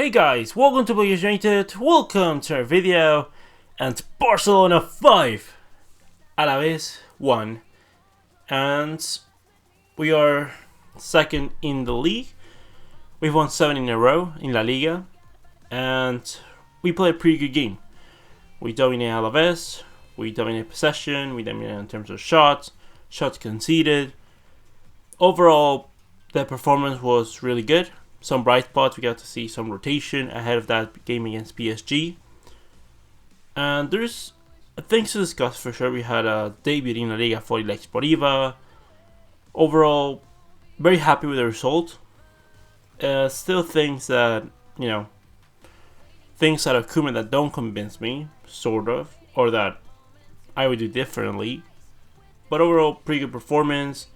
Hey guys, welcome to Players United, welcome to our video, and Barcelona 5, Alaves 1, and we are second in the league. We've won 7 in a row in La Liga, and we played a pretty good game. We dominate Alaves, we dominate possession, we dominate in terms of shots conceded. Overall, the performance was really good. Some bright spots, we got to see some rotation ahead of that game against PSG. And there's things to discuss for sure. We had a debut in La Liga for Illaix. Overall, very happy with the result. Still things that, things that are Koeman that don't convince me, sort of, or that I would do differently. But overall, pretty good performance.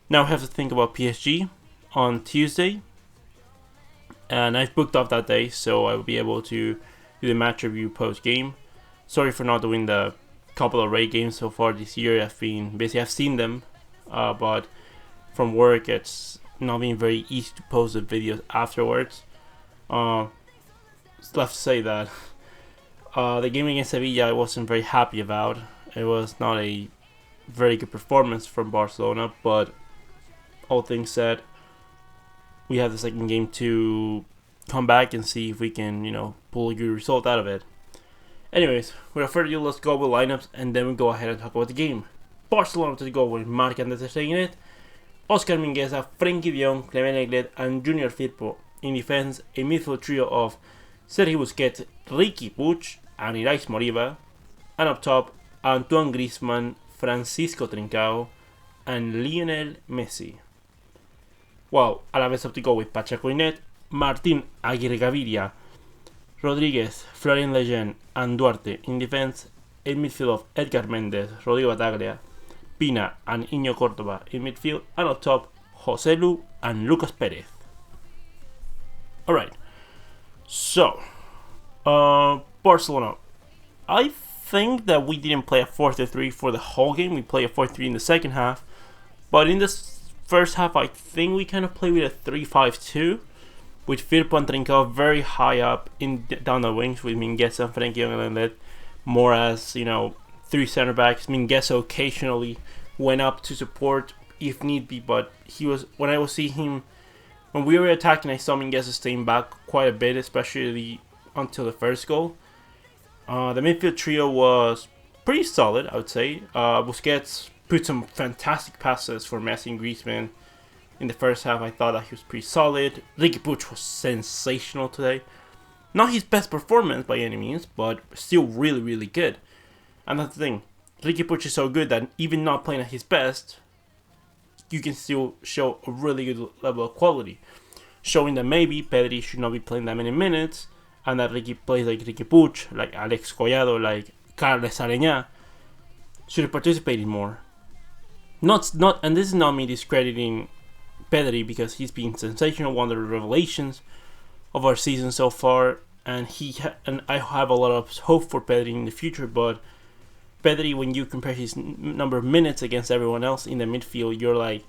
Now we have to think about PSG on Tuesday. And I've booked off that day, so I will be able to do the match review post-game. Sorry for not doing the couple of raid games so far this year. I've been busy. I've seen them, but from work, it's not been very easy to post the videos afterwards. It's left to say that the game against Sevilla I wasn't very happy about. It was not a very good performance from Barcelona, but all things said, we have the second game to come back and see if we can, pull a good result out of it. Anyways, without further ado, let's go with lineups and then we go ahead and talk about the game. Barcelona to go with Marc André Ter Stegen, Oscar Mingueza, Frenkie de Jong, Clement Lenglet, and Junior Firpo. In defense, a midfield trio of Sergio Busquets, Riqui Puig, and Illaix Moriba. And up top, Antoine Griezmann, Francisco Trincao, and Lionel Messi. Well, Alaves have to go with Pacheco Inet, Martín Aguirre Gaviria, Rodriguez, Florian Lejeune, and Duarte. In defense, a midfield of Edgar Mendes, Rodrigo Bataglia, Pina, and Iñigo Córdoba in midfield, and up top, Joselu and Lucas Perez. Alright, so, Barcelona. I think that we didn't play a 4-3 for the whole game. We played a 4-3 in the second half, but in this first half, I think we kind of played with a 3-5-2, with Firpo and Trincao very high up down the wings, with Mingueza and Frenkie de Jong more as, three center backs. Mingueza occasionally went up to support if need be, but when I was seeing him, when we were attacking, I saw Mingueza staying back quite a bit, especially until the first goal. The midfield trio was pretty solid, I would say. Busquets put some fantastic passes for Messi and Griezmann in the first half. I thought that he was pretty solid. Riqui Puig was sensational today. Not his best performance by any means, but still really, really good. And that's the thing. Riqui Puig is so good that even not playing at his best, you can still show a really good level of quality. Showing that maybe Pedri should not be playing that many minutes, and that Riqui plays like Riqui Puig, like Alex Collado, like Carles Arena, should have participated more. And this is not me discrediting Pedri, because he's been sensational, one of the revelations of our season so far, and I have a lot of hope for Pedri in the future. But Pedri, when you compare his number of minutes against everyone else in the midfield, you're like,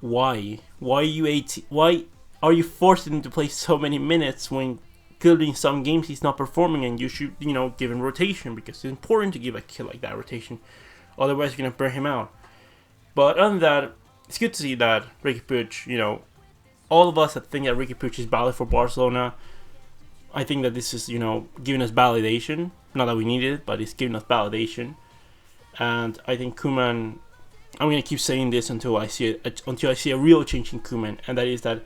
why are you forcing him to play so many minutes when clearly in some games he's not performing, and you should give him rotation, because it's important to give a kid like that rotation, otherwise you're gonna burn him out. But other than that, it's good to see that Riqui Puig, all of us that think that Riqui Puig is valid for Barcelona, I think that this is, giving us validation. Not that we need it, but it's giving us validation. And I think Koeman, I'm going to keep saying this until I see a real change in Koeman, and that is that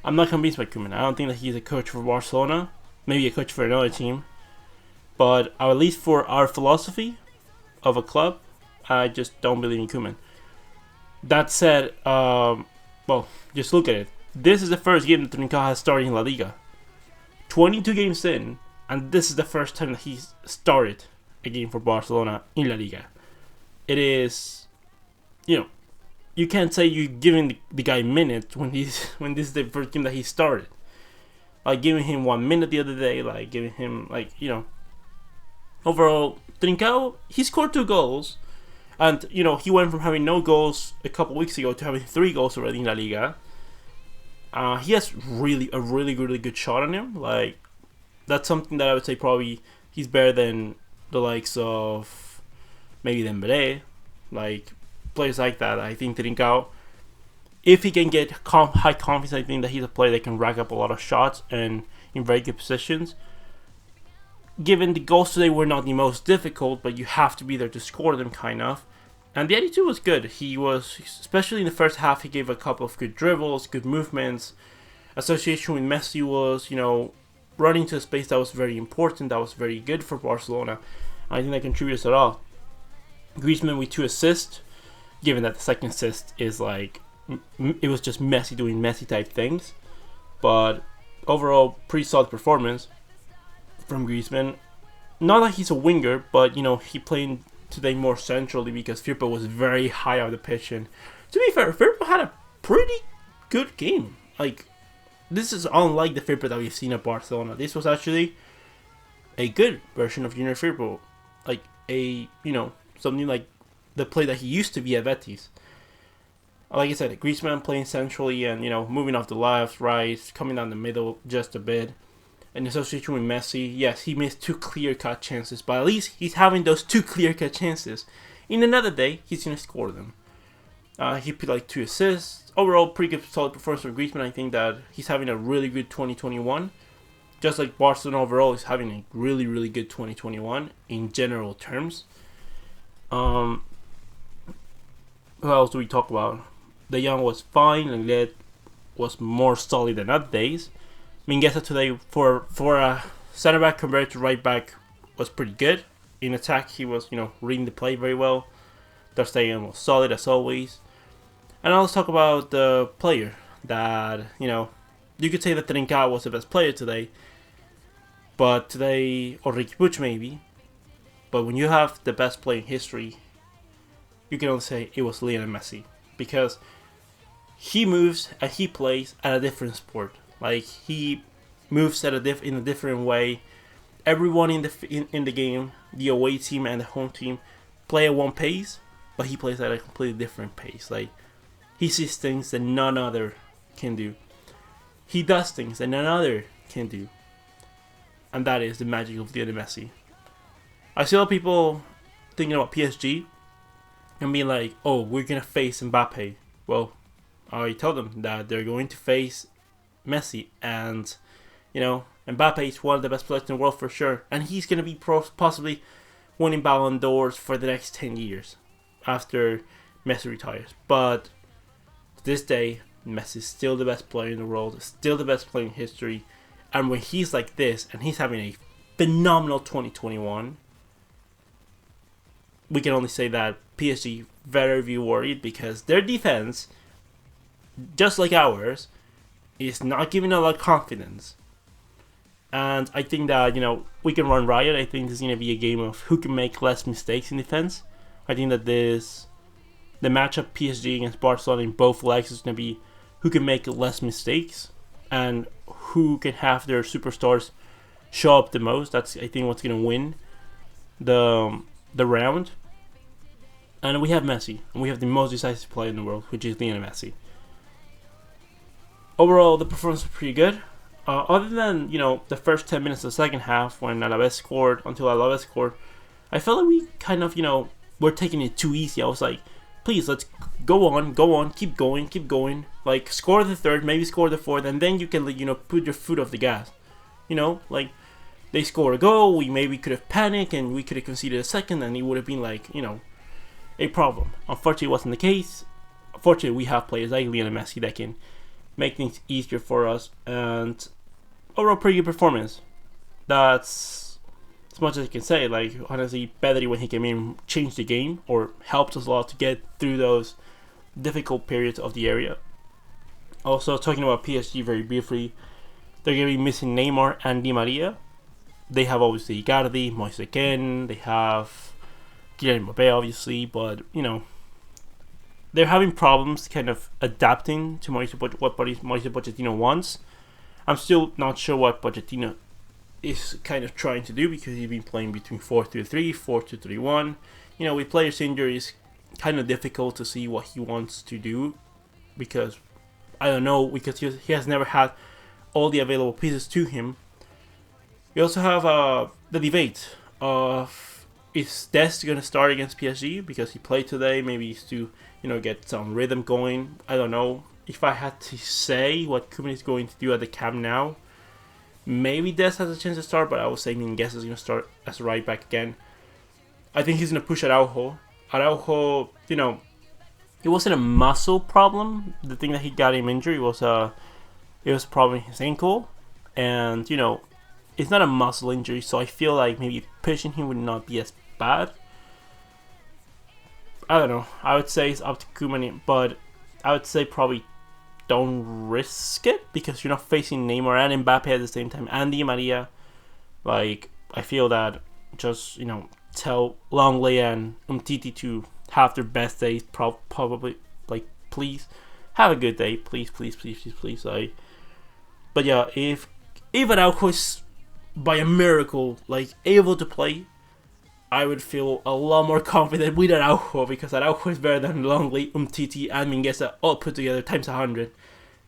I'm not convinced by Koeman. I don't think that he's a coach for Barcelona, maybe a coach for another team, but at least for our philosophy of a club, I just don't believe in Koeman. That said, just look at it. This is the first game that Trincao has started in La Liga. 22 games in, and this is the first time that he's started a game for Barcelona in La Liga. It is, you can't say you're giving the guy minutes when this is the first game that he started. Like giving him 1 minute the other day, like giving him Overall, Trincao, he scored 2 goals. And, he went from having no goals a couple weeks ago to having 3 goals already in La Liga. He has a really good shot on him. Like, that's something that I would say probably he's better than the likes of maybe Dembélé, like players like that. I think Trincao, if he can get high confidence, I think that he's a player that can rack up a lot of shots and in very good positions. Given the goals today were not the most difficult, but you have to be there to score them, kind of. And the attitude was good. He was, especially in the first half, he gave a couple of good dribbles, good movements. Association with Messi was, running to a space that was very important, that was very good for Barcelona. I think that contributes a lot. Griezmann with 2 assists, given that the second assist is like, it was just Messi doing Messi type things. But overall, pretty solid performance from Griezmann. Not that he's a winger, but he played today more centrally because Firpo was very high on the pitch. And to be fair, Firpo had a pretty good game. Like, this is unlike the Firpo that we've seen at Barcelona. This was actually a good version of Junior Firpo. Like something like the play that he used to be at Betis. Like I said, Griezmann playing centrally and, moving off the left, right, coming down the middle just a bit. In association with Messi, yes, he missed 2 clear-cut chances, but at least he's having those 2 clear-cut chances. In another day, he's going to score them. He put like 2 assists. Overall, pretty good, solid performance from Griezmann. I think that he's having a really good 2021. Just like Barcelona overall is having a really, really good 2021 in general terms. Who else do we talk about? De Jong was fine, and Illaix was more solid than other days. Mingueza today, for a center back compared to right back, was pretty good. In attack, he was, reading the play very well. Ter Stegen was solid as always. And now let's talk about the player that, you could say that Trincao was the best player today. But today, or Riqui Puig maybe. But when you have the best player in history, you can only say it was Lionel Messi. Because he moves and he plays at a different sport. Like, he moves in a different way. Everyone in the game, the away team and the home team, play at one pace, but he plays at a completely different pace. Like, he sees things that none other can do. He does things that none other can do. And that is the magic of Lionel Messi. I see a lot of people thinking about PSG and being like, oh, we're going to face Mbappe. Well, I tell them that they're going to face Messi, and Mbappe is one of the best players in the world for sure, and he's going to be possibly winning Ballon d'Ors for the next 10 years after Messi retires. But to this day, Messi is still the best player in the world, still the best player in history, and when he's like this and he's having a phenomenal 2021, we can only say that PSG better be worried, because their defense, just like ours, is not giving a lot of confidence. And I think that, we can run riot. I think this is going to be a game of who can make less mistakes in defense. I think that the matchup PSG against Barcelona in both legs is going to be who can make less mistakes and who can have their superstars show up the most. That's, I think, what's going to win the round. And we have Messi, and we have the most decisive player in the world, which is Lionel Messi. Overall, the performance was pretty good. Other than, the first 10 minutes of the second half when Alaves scored, I felt like we kind of, were taking it too easy. I was like, please, let's go on, keep going. Like, score the third, maybe score the fourth, and then you can, put your foot off the gas. Like, they scored a goal, we maybe could have panicked, and we could have conceded a second, and it would have been like, a problem. Unfortunately, it wasn't the case. Fortunately, we have players like Lionel Messi that can make things easier for us, and overall pretty good performance. That's as much as I can say. Like, honestly, Pedri, when he came in, changed the game or helped us a lot to get through those difficult periods of the area. Also, talking about PSG very briefly, they're going to be missing Neymar and Di Maria. They have obviously Icardi, Moise Kean, they have Kylian Mbappe obviously, but they're having problems kind of adapting to what Mauricio Pochettino wants. I'm still not sure what Pochettino is kind of trying to do, because he's been playing between 4-3-3, 4-2-3-1. With players' injuries, kind of difficult to see what he wants to do, because I don't know, because he has never had all the available pieces to him. We also have the debate of, is Dest going to start against PSG because he played today? Maybe he's to get some rhythm going. I don't know. If I had to say what Koeman is going to do at the Camp Nou, maybe Dest has a chance to start, but I would say Mingueza is going to start as right back again. I think he's going to push Araujo. Araujo, it wasn't a muscle problem. The thing that he got him injured was probably his ankle, and it's not a muscle injury, so I feel like maybe pushing him would not be as bad. I don't know. I would say it's up to Koeman, but I would say probably don't risk it because you're not facing Neymar and Mbappe at the same time, and Di Maria. Like, I feel that just tell Longley and Umtiti to have their best days. Probably, like, please have a good day, please. But yeah, if Araujo is by a miracle able to play, I would feel a lot more confident with Araujo, because Araujo is better than Longley, Umtiti, and Mingueza all put together times 100,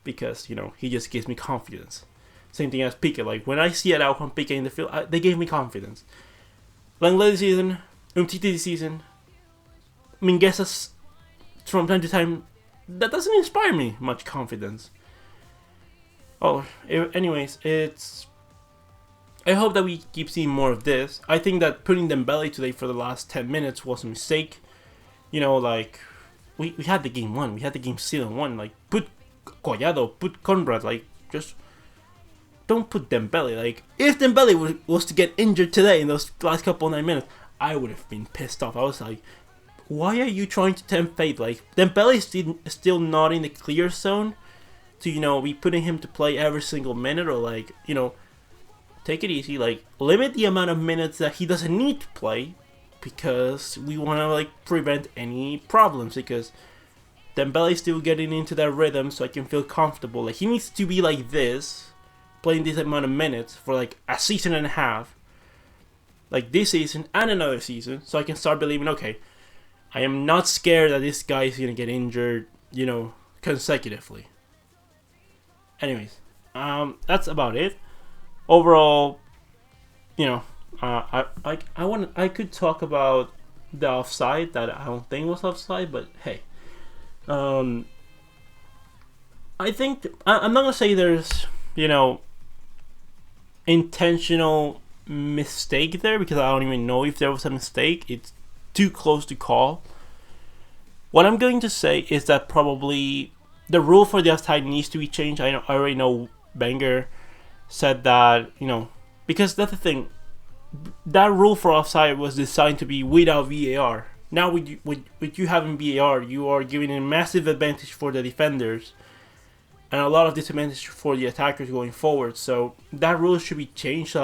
because he just gives me confidence. Same thing as Piqué. Like, when I see Araujo and Piqué in the field, they gave me confidence. Longley this season, Umtiti this season, Mingueza from time to time, that doesn't inspire me much confidence. Anyways, I hope that we keep seeing more of this. I think that putting Dembele today for the last 10 minutes was a mistake. We had the game won. We had the game sealed and won. Like, put Collado, put Conrad. Just don't put Dembele. If Dembele was to get injured today in those last couple of 9 minutes, I would have been pissed off. I was like, why are you trying to tempt fate? Dembele is still not in the clear zone to, be putting him to play every single minute, or take it easy, limit the amount of minutes that he doesn't need to play, because we want to prevent any problems, because Dembele is still getting into that rhythm, so I can feel comfortable. He needs to be like this, playing this amount of minutes for a season and a half, this season and another season, so I can start believing, okay, I am not scared that this guy is going to get injured, consecutively. Anyways, that's about it. Overall, I could talk about the offside that I don't think was offside, but hey, I think I'm not gonna say there's intentional mistake there, because I don't even know if there was a mistake. It's too close to call. What I'm going to say is that probably the rule for the offside needs to be changed. I already know Wenger said that, because that's the thing, that rule for offside was designed to be without VAR. Now with you having VAR, you are giving a massive advantage for the defenders and a lot of disadvantage for the attackers going forward. So that rule should be changed.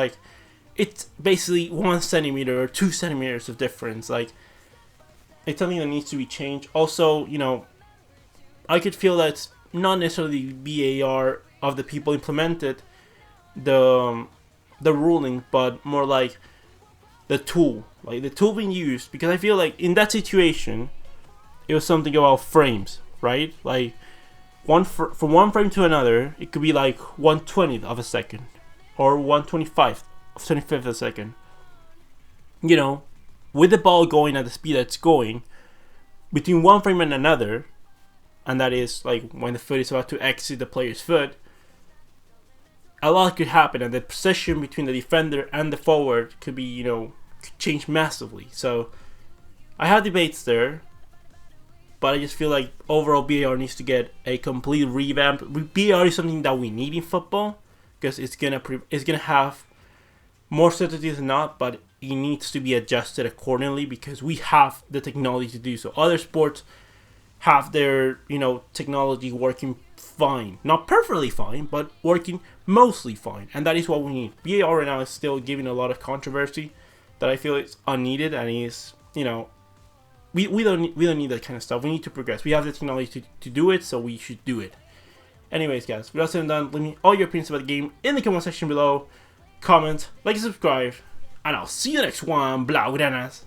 It's basically 1 centimeter or 2 centimeters of difference. It's something that needs to be changed. Also, I could feel that it's not necessarily VAR of the people implemented the ruling, but more the tool, the tool being used, because I feel in that situation it was something about frames, right? From one frame to another, it could be 1/20th of a second or 1/25th of a second, with the ball going at the speed that's going between one frame and another, and that is when the foot is about to exit the player's foot. A lot could happen, and the position between the defender and the forward could be, could change massively. So I have debates there, but I just feel overall VAR needs to get a complete revamp. VAR is something that we need in football, because it's gonna have more certainty than not, but it needs to be adjusted accordingly, because we have the technology to do so. Other sports have their technology working fine, not perfectly fine, but working mostly fine, and that is what we need. VAR right now is still giving a lot of controversy that I feel is unneeded, and is we don't need that kind of stuff. We need to progress. We have the technology to do it, so we should do it. Anyways, guys, without saying done, leave me all your opinions about the game in the comment section below. Comment, like, and subscribe, and I'll see you next one, Blaugranas.